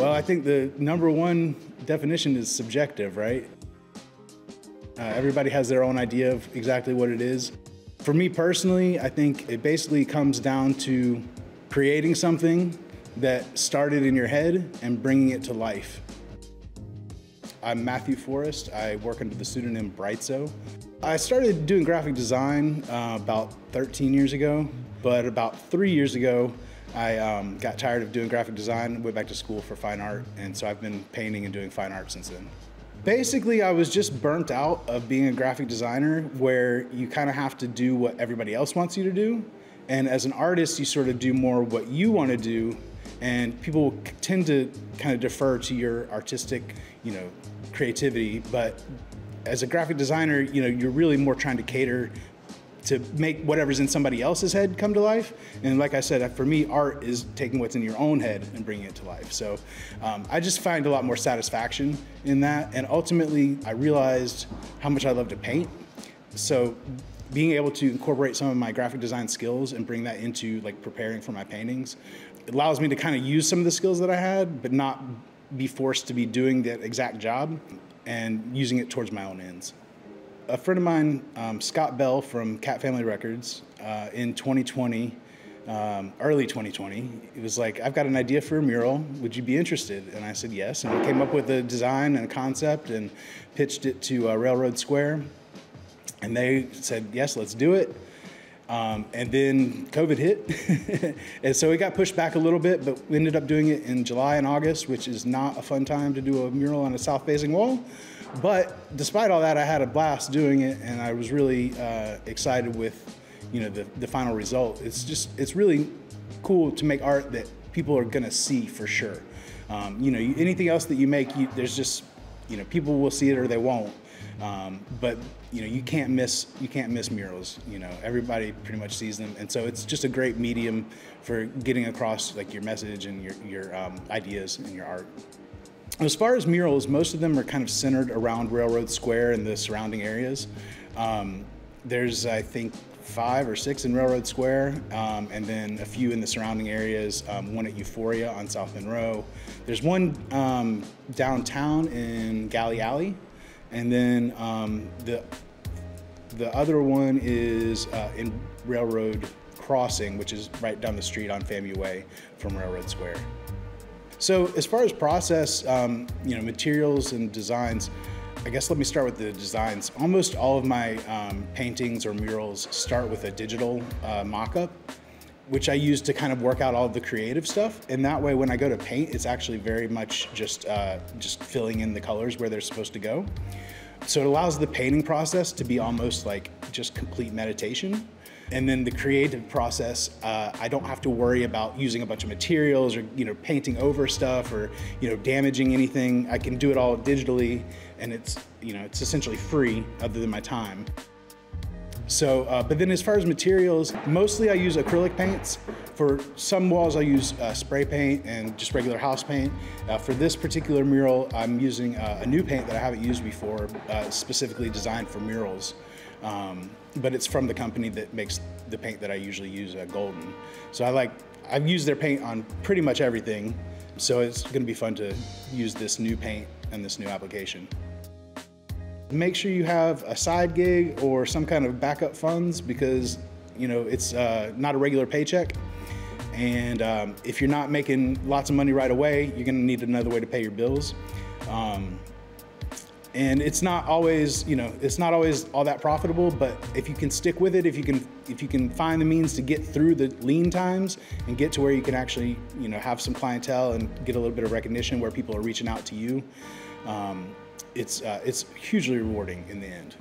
Well, I think the number one definition is subjective, right? Everybody has their own idea of exactly what it is. For me personally, I think it basically comes down to creating something that started in your head and bringing it to life. I'm Matthew Forrest. I work under the pseudonym Briteso. I started doing graphic design about 13 years ago, but about 3 years ago, I got tired of doing graphic design, went back to school for fine art, and so I've been painting and doing fine art since then. Basically, I was just burnt out of being a graphic designer where you kind of have to do what everybody else wants you to do, and as an artist, you sort of do more what you want to do, and people tend to kind of defer to your artistic, creativity, but as a graphic designer, you're really more trying to cater to make whatever's in somebody else's head come to life. And like I said, for me, art is taking what's in your own head and bringing it to life. So I just find a lot more satisfaction in that. And ultimately, I realized how much I love to paint. So being able to incorporate some of my graphic design skills and bring that into preparing for my paintings, it allows me to kind of use some of the skills that I had, but not be forced to be doing that exact job and using it towards my own ends. A friend of mine, Scott Bell from Cat Family Records, in 2020, early 2020, he was like, I've got an idea for a mural, would you be interested? And I said yes, and we came up with a design and a concept and pitched it to Railroad Square, and they said, yes, let's do it. And then COVID hit, and so it got pushed back a little bit, but we ended up doing it in July and August, which is not a fun time to do a mural on a south-facing wall. But despite all that, I had a blast doing it, and I was really excited with, the final result. It's really cool to make art that people are gonna see for sure. Anything else that you make, there's just, people will see it or they won't. But you can't miss murals. Everybody pretty much sees them, and so it's just a great medium for getting across your message and your ideas in your art. As far as murals, most of them are kind of centered around Railroad Square and the surrounding areas. There's, I think, 5 or 6 in Railroad Square, and then a few in the surrounding areas, one at Euphoria on South Monroe. There's one downtown in Galley Alley, and then the other one is in Railroad Crossing, which is right down the street on FAMU Way from Railroad Square. So as far as process, materials and designs, I guess let me start with the designs. Almost all of my paintings or murals start with a digital mock-up, which I use to kind of work out all of the creative stuff. And that way, when I go to paint, it's actually very much just filling in the colors where they're supposed to go. So it allows the painting process to be almost like just complete meditation. And then the creative process, I don't have to worry about using a bunch of materials or painting over stuff or damaging anything. I can do it all digitally, and it's essentially free other than my time. So, but then as far as materials, mostly I use acrylic paints. For some walls I use spray paint and just regular house paint. For this particular mural, I'm using a new paint that I haven't used before, specifically designed for murals. But it's from the company that makes the paint that I usually use, Golden. So I've used their paint on pretty much everything, so it's gonna be fun to use this new paint and this new application. Make sure you have a side gig or some kind of backup funds because it's not a regular paycheck. And if you're not making lots of money right away, you're gonna need another way to pay your bills. And it's not always, it's not always all that profitable, but if you can stick with it, if you can find the means to get through the lean times and get to where you can actually, have some clientele and get a little bit of recognition where people are reaching out to you, it's hugely rewarding in the end.